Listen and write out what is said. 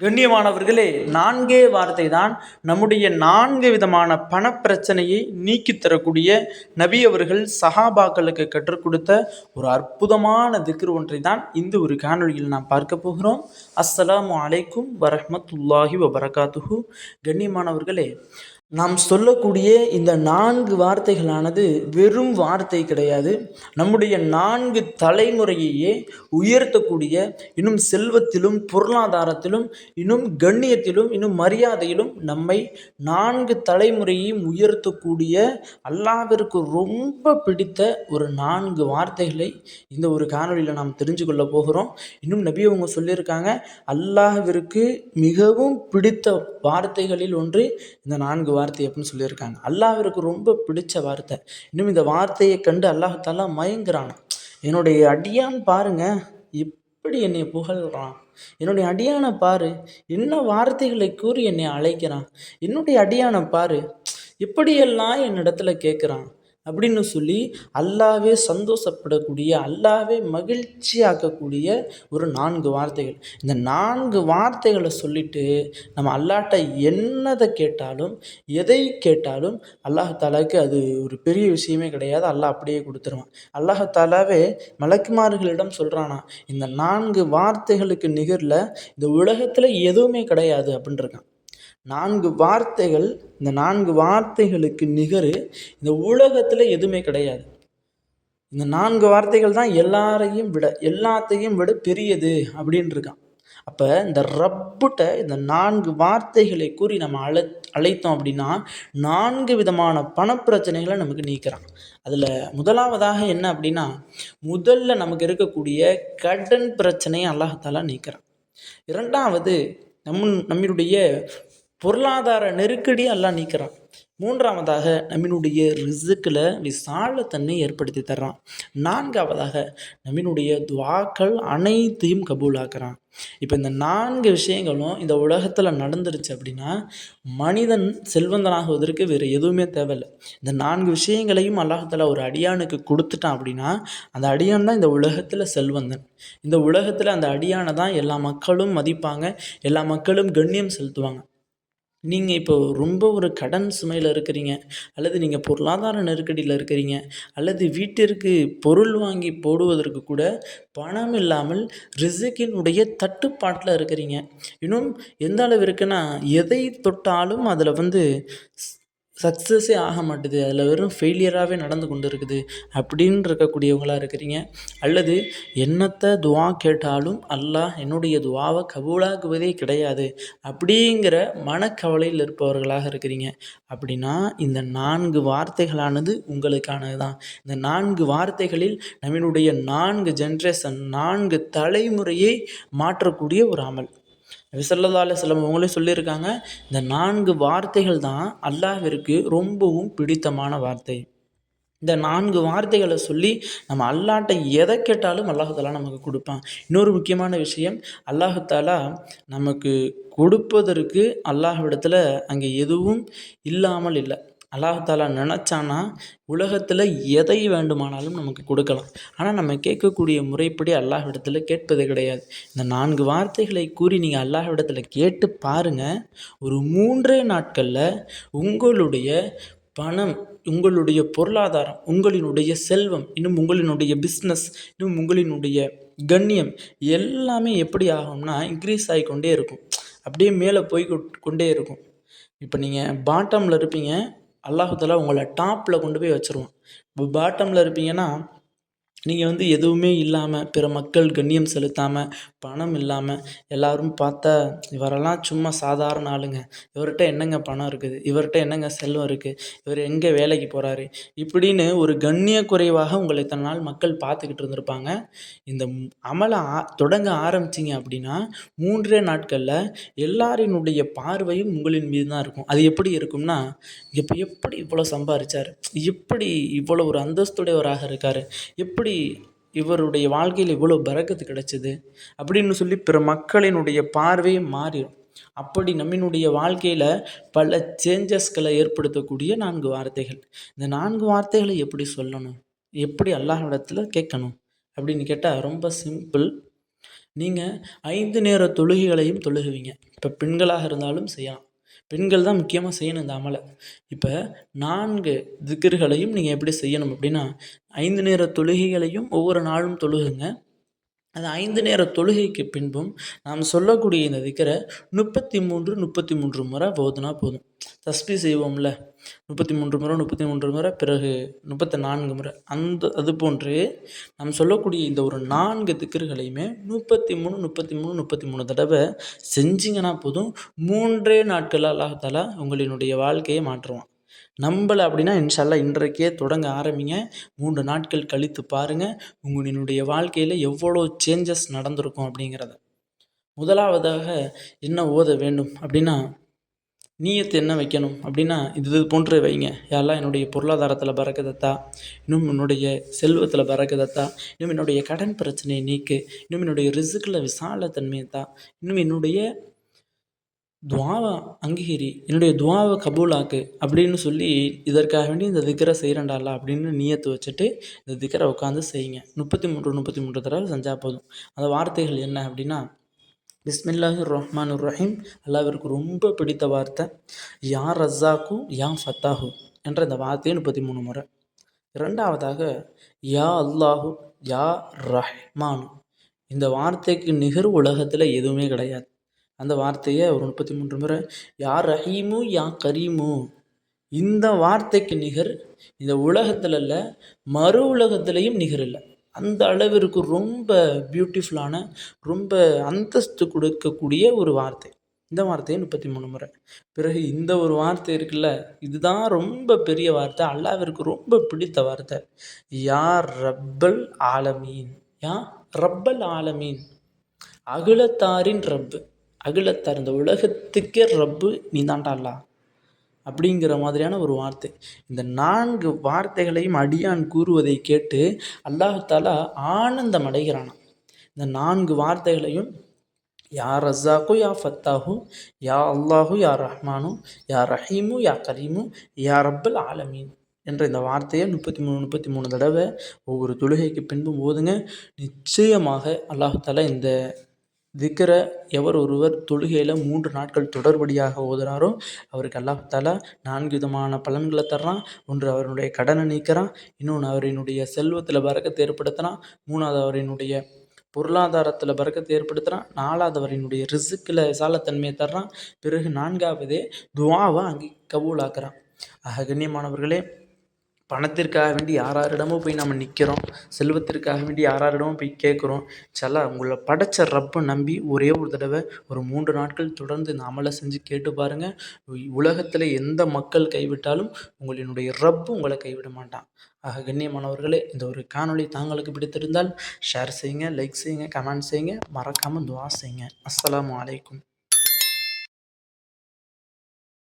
கண்ணியமானவர்களே, நான்கே வார்த்தை தான் நம்முடைய 4 விதமான பணப்பிரச்சனையை நீக்கி தரக்கூடிய நபி அவர்கள் சஹாபாக்களுக்கு கற்றுக் கொடுத்த ஒரு அற்புதமான திக்ர் ஒன்றை தான் இந்த ஒரு காணொளியில் நாம் பார்க்க போகிறோம். அஸ்ஸலாமு அலைக்கும் வரஹ்மத்துல்லாஹி வபரகாத்துஹு. கண்ணியமானவர்களே, நாம் சொல்லக்கூடிய இந்த 4 வார்த்தைகளானது வெறும் வார்த்தை கிடையாது. நம்முடைய 4 தலைமுறையையே உயர்த்தக்கூடிய, இன்னும் செல்வத்திலும் பொருளாதாரத்திலும் இன்னும் கண்ணியத்திலும் இன்னும் மரியாதையிலும் நம்மை 4 தலைமுறையையும் உயர்த்தக்கூடிய அல்லாஹ்விற்கு ரொம்ப பிடித்த ஒரு 4 வார்த்தைகளை இந்த ஒரு காணொளியில் நாம் தெரிஞ்சு கொள்ள போகிறோம். இன்னும் நபி அவங்க சொல்லியிருக்காங்க, அல்லாஹ்விற்கு மிகவும் பிடித்த வார்த்தைகளில் ஒன்று இந்த 4 வார்த்தை அப்படின்னு சொல்லியிருக்காங்க. அல்லாஹ்விற்கு ரொம்ப பிடிச்ச வார்த்தை. இன்னும் இந்த வார்த்தையை கண்டு அல்லாஹ் தஆலா மயங்குறான். என்னுடைய அடியான் பாருங்க எப்படி என்னை புகழ்கிறான், என்னுடைய அடியானை பாரு என்ன வார்த்தைகளை கூறி என்னை அழைக்கிறான், என்னுடைய அடியானை பாரு எப்படியெல்லாம் என்னிடத்துல கேட்குறான் அப்படின்னு சொல்லி அல்லாவே சந்தோஷப்படக்கூடிய, அல்லாவே மகிழ்ச்சியாக்கக்கூடிய ஒரு 4 வார்த்தைகள். இந்த 4 வார்த்தைகளை சொல்லிட்டு நம்ம அல்லாட்ட என்னதை கேட்டாலும் எதை கேட்டாலும் அல்லாஹ் தாலாவுக்கு அது ஒரு பெரிய விஷயமே கிடையாது. அல்லாஹ் அப்படியே கொடுத்துருவான். அல்லாஹ் தாலாவே மலக்குமார்களிடம் சொல்கிறானா, இந்த 4 வார்த்தைகளுக்கு நிகரில் இந்த உலகத்தில் எதுவுமே கிடையாது அப்படின்னு இருக்கான். 4 வார்த்தைகள், இந்த 4 வார்த்தைகளுக்கு நிகர் இந்த உலகத்தில் எதுவுமே கிடையாது. இந்த 4 வார்த்தைகள் தான் எல்லாத்தையும் விட பெரியது அப்படின்னு இருக்கான். அப்போ இந்த ரப்புட்ட இந்த 4 வார்த்தைகளை கூறி நம்ம அழைத்தோம் அப்படின்னா 4 விதமான பணப்பிரச்சனைகளை நமக்கு நீக்கிறான். அதில் முதலாவதாக என்ன அப்படின்னா, முதல்ல நமக்கு இருக்கக்கூடிய கடன் பிரச்சனையை அல்லாஹ் தஆலா நீக்கிறான். இரண்டாவது நம்மளுடைய பொருளாதார நெருக்கடி அல்லாஹ் நீக்கிறான். மூன்றாவதாக நம்மினுடைய ரிஸ்கில் விசாலத்தன்மை ஏற்படுத்தி தர்றான். நான்காவதாக நம்மினுடைய துவாக்கள் அனைத்தையும் கபூலாக்குறான். இப்போ இந்த 4 விஷயங்களும் இந்த உலகத்தில் நடந்துருச்சு அப்படின்னா மனிதன் செல்வந்தனாகுவதற்கு வேறு எதுவுமே தேவையில்லை. இந்த 4 விஷயங்களையும் அல்லாஹ் தஆலா ஒரு அடியானுக்கு கொடுத்துட்டான் அப்படின்னா அந்த அடியான் தான் இந்த உலகத்தில் செல்வந்தன். இந்த உலகத்தில் அந்த அடியானை தான் எல்லா மக்களும் மதிப்பாங்க, எல்லா மக்களும் கண்ணியம் செலுத்துவாங்க. நீங்கள் இப்போ ரொம்ப ஒரு கடன் சுமையில் இருக்கிறீங்க, அல்லது நீங்கள் பொருளாதார நெருக்கடியில் இருக்கிறீங்க, அல்லது வீட்டிற்கு பொருள் வாங்கி போடுவதற்கு கூட பணம் இல்லாமல் ரிஸ்கினுடைய தட்டுப்பாட்டில் இருக்கிறீங்க. இன்னும் எந்த அளவிற்குன்னா எதை தொட்டாலும் அதில் சக்ஸஸே ஆக மாட்டுது, அதில் வெறும் ஃபெயிலியராகவே நடந்து கொண்டு இருக்குது அப்படின்னு இருக்கக்கூடியவங்களாக இருக்கிறீங்க. அல்லது என்னத்தை துவா கேட்டாலும் அல்லாஹ் என்னுடைய துவாவை கபூலாக்குவதே கிடையாது அப்படிங்கிற மனக்கவலையில் இருப்பவர்களாக இருக்கிறீங்க அப்படின்னா இந்த 4 வார்த்தைகளானது உங்களுக்கானது தான். இந்த 4 வார்த்தைகளில் நம்மளுடைய 4 ஜென்ரேஷன் 4 தலைமுறையை மாற்றக்கூடிய ஒரு அமல். நபி ஸல்லல்லாஹு அலைஹி வஸல்லம் அவங்களே சொல்லியிருக்காங்க, இந்த 4 வார்த்தைகள் தான் அல்லாஹ்விற்கு ரொம்பவும் பிடித்தமான வார்த்தை. இந்த 4 வார்த்தைகளை சொல்லி நம்ம அல்லாஹ்ட்ட எதை கேட்டாலும் அல்லாஹ் தஆலா நமக்கு கொடுப்பான். இன்னொரு முக்கியமான விஷயம், அல்லாஹ் தஆலா நமக்கு கொடுப்பதற்கு அல்லாஹ்விடத்தில் அங்கே எதுவும் இல்லாமல் இல்லை. அல்லாஹ் தஆலா நினச்சானா உலகத்தில் எதை வேண்டுமானாலும் நமக்கு கொடுக்கலாம். ஆனால் நம்ம கேட்கக்கூடிய முறைப்படி அல்லாஹ்விடத்தில் கேட்பது கிடையாது. இந்த 4 வார்த்தைகளை கூறி நீங்கள் அல்லாஹ்விடத்தில் கேட்டு பாருங்கள். ஒரு 3 நாட்களில் உங்களுடைய பணம், உங்களுடைய பொருளாதாரம், உங்களினுடைய செல்வம், இன்னும் உங்களினுடைய பிஸ்னஸ், இன்னும் உங்களினுடைய கண்ணியம் எல்லாமே எப்படி ஆகும்னா இன்க்ரீஸ் ஆகிக்கொண்டே இருக்கும். அப்படியே மேலே போய் கொண்டே இருக்கும். இப்போ நீங்கள் பாட்டமில் இருப்பீங்க, அல்லாஹ் தஆலா உங்களை டாப்பில் கொண்டு போய் வச்சுருவான். இப்போ பாட்டமில் இருப்பீங்கன்னா நீங்கள் எதுவுமே இல்லாமல், பிற மக்கள் கண்ணியம் செலுத்தாமல், பணம் இல்லாமல், எல்லோரும் பார்த்தா இவரெல்லாம் சும்மா சாதாரண ஆளுங்க, இவர்கிட்ட என்னங்க பணம் இருக்குது, இவர்கிட்ட என்னங்க செல்வம் இருக்குது, இவர் எங்கே வேலைக்கு போகிறாரு இப்படின்னு ஒரு கண்ணிய குறைவாக உங்களை இத்தனை நாள் மக்கள் பார்த்துக்கிட்டு இருந்திருப்பாங்க. இந்த அமலை தொடங்க ஆரம்பிச்சிங்க அப்படின்னா 3 நாட்களில் எல்லாரினுடைய பார்வையும் உங்களின் மீது தான் இருக்கும். அது எப்படி இருக்கும்னா, இப்போ எப்படி இவ்வளோ சம்பாதிச்சார், எப்படி இவ்வளோ ஒரு அந்தஸ்துடையவராக இருக்கார், எப்படி இவருடைய வாழ்க்கையில் இவ்வளோ பரக்கத்து கிடைச்சிது அப்படின்னு சொல்லி பிற மக்களினுடைய பார்வையே மாறிடும். அப்படி நம்மினுடைய வாழ்க்கையில் பல சேஞ்சஸ்களை ஏற்படுத்தக்கூடிய 4 வார்த்தைகள். இந்த 4 வார்த்தைகளை எப்படி சொல்லணும், எப்படி அல்லாஹ்விடத்தில் கேட்கணும் அப்படின்னு கேட்டால் ரொம்ப சிம்பிள். நீங்கள் 5 நேர தொழுகைகளையும் தொழுகுவீங்க. இப்போ பெண்களாக இருந்தாலும் செய்யலாம். பெண்கள் தான் முக்கியமாக செய்யணும் இந்த அமலை. இப்போ 4 திக்ர்களையும் நீங்கள் எப்படி செய்யணும் அப்படின்னா, 5 நேர தொழுகைகளையும் ஒவ்வொரு நாளும் தொழுகுங்க. அது 5 நேர தொழுகைக்கு பின்பும் நாம் சொல்லக்கூடிய இந்த திக்ரை 33 முறை ஓதுனா போதும். தஸ்பீ செய்வோம்ல, 33 முறை 33 முறை, பிறகு 34 முறை, அது போன்று நாம் சொல்லக்கூடிய இந்த ஒரு 4 திக்ர்களையுமே 33 தடவை செஞ்சிங்கன்னா போதும். 3 நாட்கள் அல்லாஹ் தஆலா உங்களினுடைய வாழ்க்கையை மாற்றுவான். நம்பலை அப்படின்னா இன்ஷா அல்லாஹ் இன்றைக்கே தொடங்க ஆரம்பிங்க. 3 நாட்கள் கழித்து பாருங்கள் உங்களினுடைய வாழ்க்கையில் எவ்வளோ சேஞ்சஸ் நடந்திருக்கும் அப்படிங்கிறத. முதலாவதாக என்ன ஓத வேண்டும் அப்படின்னா, நீயத்து என்ன வைக்கணும் அப்படின்னா, இது போன்று வைங்க. யா அல்லாஹ் என்னுடைய பொருளாதாரத்தில் பரக்கத்தா, இன்னும் என்னுடைய செல்வத்தில் பரக்கத்தா, இன்னும் என்னுடைய கடன் பிரச்சனையை நீக்கு, இன்னும் என்னுடைய ரிஸ்கில் விசாலத்தன்மையத்தா, இன்னும் என்னுடைய துவாவை அங்கீகரி, என்னுடைய துவாவை கபூலாக்கு அப்படின்னு சொல்லி இதற்காக வேண்டி இந்த திக்கரை செய்கிறேன்டாலா அப்படின்னு நியத்து வச்சுட்டு இந்த திக்கரை உட்காந்து செய்யுங்க. 33 தடவை செஞ்சால் போதும். அந்த வார்த்தைகள் என்ன அப்படின்னா, பிஸ்மில்லாஹிர் ரஹ்மானிர் ரஹீம், அல்லாஹ்விற்கு ரொம்ப பிடித்த வார்த்தை யா ரஸாக்கு யா ஃபத்தாஹு என்ற இந்த வார்த்தையை 33 முறை. இரண்டாவதாக யா அல்லாஹு யா ரஹ்மானு, இந்த வார்த்தைக்கு நிகர் உலகத்தில் எதுவுமே கிடையாது. அந்த வார்த்தையை ஒரு 33 முறை. யா ரஹீமு யா கரீமு, இந்த வார்த்தைக்கு நிகர் இந்த உலகத்தில் இல்லை, மறு உலகத்திலையும் நிகர் இல்லை. அந்த அளவிற்கு ரொம்ப பியூட்டிஃபுல்லான, ரொம்ப அந்தஸ்து கொடுக்கக்கூடிய ஒரு வார்த்தை. இந்த வார்த்தையை 33 முறை. பிறகு இந்த ஒரு வார்த்தை இருக்குல்ல, இதுதான் ரொம்ப பெரிய வார்த்தை, அல்லாஹ்விற்கு ரொம்ப பிடித்த வார்த்தை. யா ரப்பல் ஆலமீன், யா ரப்பல் ஆலமீன், அகிலத்தாரின் ரப்பு, அகிலத்தார் இந்த உலகத்துக்கே ரப்பு நீ தான்டா அல்லாஹ் அப்படிங்கிற மாதிரியான ஒரு வார்த்தை. இந்த 4 வார்த்தைகளையும் அடியான் கூறுவதை கேட்டு அல்லாஹ் தஆலா ஆனந்தம் அடைகிறானாம். இந்த 4 வார்த்தைகளையும் யா ரஸாக்கு யா ஃபத்தாஹு யா அல்லாஹு யா ரஹ்மானு யா ரஹீமு யா கரீமு யா ரப்பல் ஆலமீன் என்ற இந்த வார்த்தையை 33 தடவை ஒவ்வொரு தொழுகைக்கு பின்பும் ஓதுங்க. நிச்சயமாக அல்லாஹ் தஆலா இந்த திக்ரை எவர் ஒருவர் தொழுகையில் 3 நாட்கள் தொடர்படியாக ஓதுறாரோ அவருக்கு அல்லாஹ் தஆலா 4 விதமான பலன்களை தர்றான். ஒன்று அவருடைய கடனை நீக்கிறான், இன்னொன்று அவரினுடைய செல்வத்தில் பரக்கத்தை ஏற்படுத்துகிறான், 3வது அவரினுடைய பொருளாதாரத்தில் பரக்கத்தை ஏற்படுத்துகிறான், 4வது அவரினுடைய ரிஸ்கில் விசாலத்தன்மையை தர்றான், பிறகு 4வது துவாவை அங்கே கபூலாக்குறான். ஆக கண்ணியமானவர்களே, பணத்திற்காக வேண்டி யாரிடமோ போய் நம்ம நிற்கிறோம், செல்வத்திற்காக வேண்டி யாரிடமோ போய் கேட்குறோம். சில உங்களை படைச்ச ரப்பை நம்பி ஒரே ஒரு தடவை ஒரு 3 நாட்கள் தொடர்ந்து இந்த அமலை செஞ்சு கேட்டு பாருங்கள். உலகத்தில் எந்த மக்கள் கைவிட்டாலும் உங்களினுடைய ரப்பு உங்களை கைவிட மாட்டான். ஆக கண்ணியமானவர்களே, இந்த ஒரு காணொளி தாங்களுக்கு பிடித்திருந்தால் ஷேர் செய்யுங்க, லைக் செய்யுங்க, கமெண்ட் செய்யுங்க, மறக்காமல் துவா செய்யுங்க. அஸ்ஸலாமு அலைக்கும்.